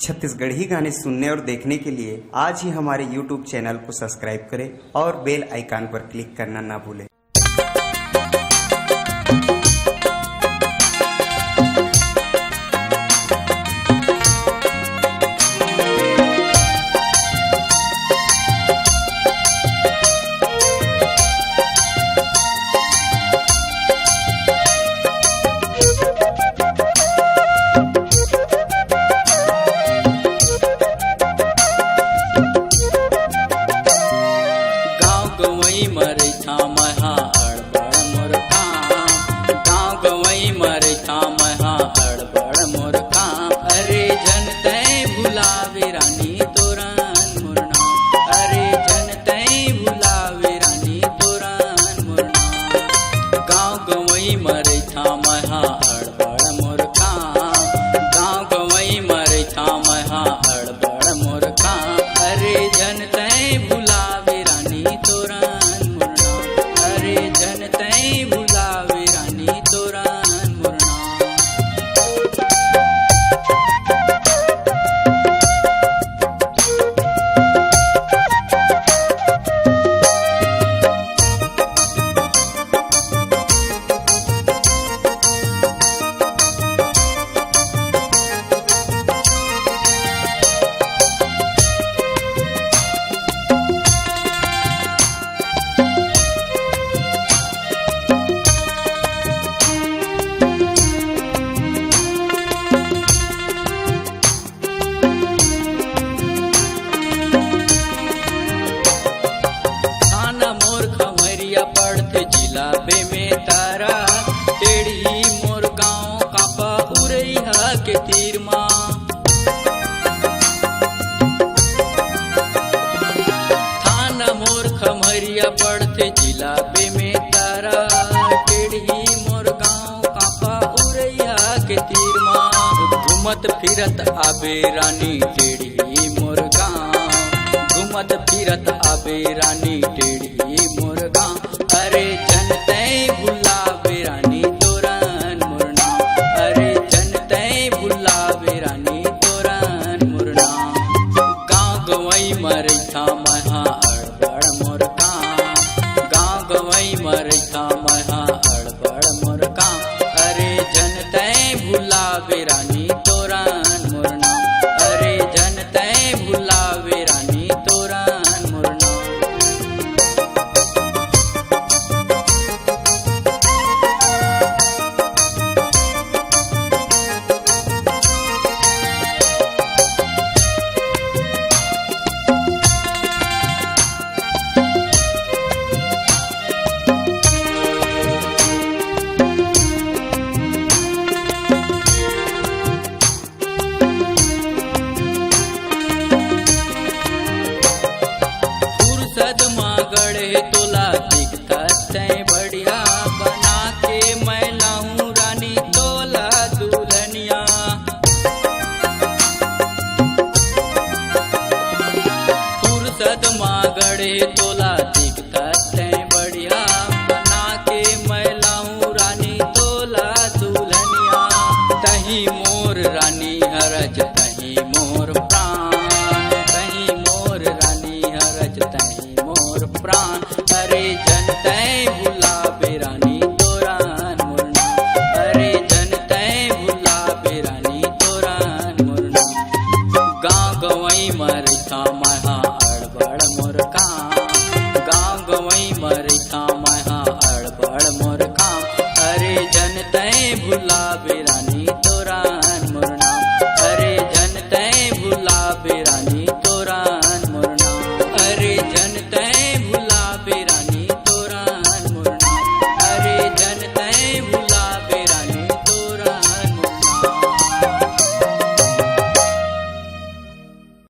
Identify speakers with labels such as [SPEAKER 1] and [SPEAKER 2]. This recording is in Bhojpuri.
[SPEAKER 1] छत्तीसगढ़ी गाने सुनने और देखने के लिए आज ही हमारे YouTube चैनल को सब्सक्राइब करें और बेल आइकन पर क्लिक करना ना भूलें।
[SPEAKER 2] पड़ते जिला बे में तारा टेढ़ी मोर गाँव कापा उरैया के तीर माँ घूमत फिरत आबे रानी टेढ़ी मोर गाँव घूमत फिरत आबे रानी टेढ़ी मोर गाँव अरे जनते बुलावे रानी तोरन मोर नाम अरे जनते बुलावे रानी तोरन मोर नाम गाँव गवई मरैथा महा मरता महा अड़बड़ मोर काम अरे जनते भुलावे रानी तोरन मोर नाम अरे जनते भुलावे रानी तोरन मोर नाम। गढ़े तोला दिखता तैं बढ़िया बना के मैं लाऊं रानी तोला दुल्हनिया फुर्सत माँ गढ़े तोला दिखता तैं बढ़िया बना के मैं लाऊं रानी तोला दुल्हनिया तही मोर रानी हरज तही मोर प्राण तही मोर रानी हरज तही प्राण अरे जनते बुलावे रानी तोरन मोर नाम अरे जनते बुलावे रानी तोरन मोर नाम गाँव गवई मरता महा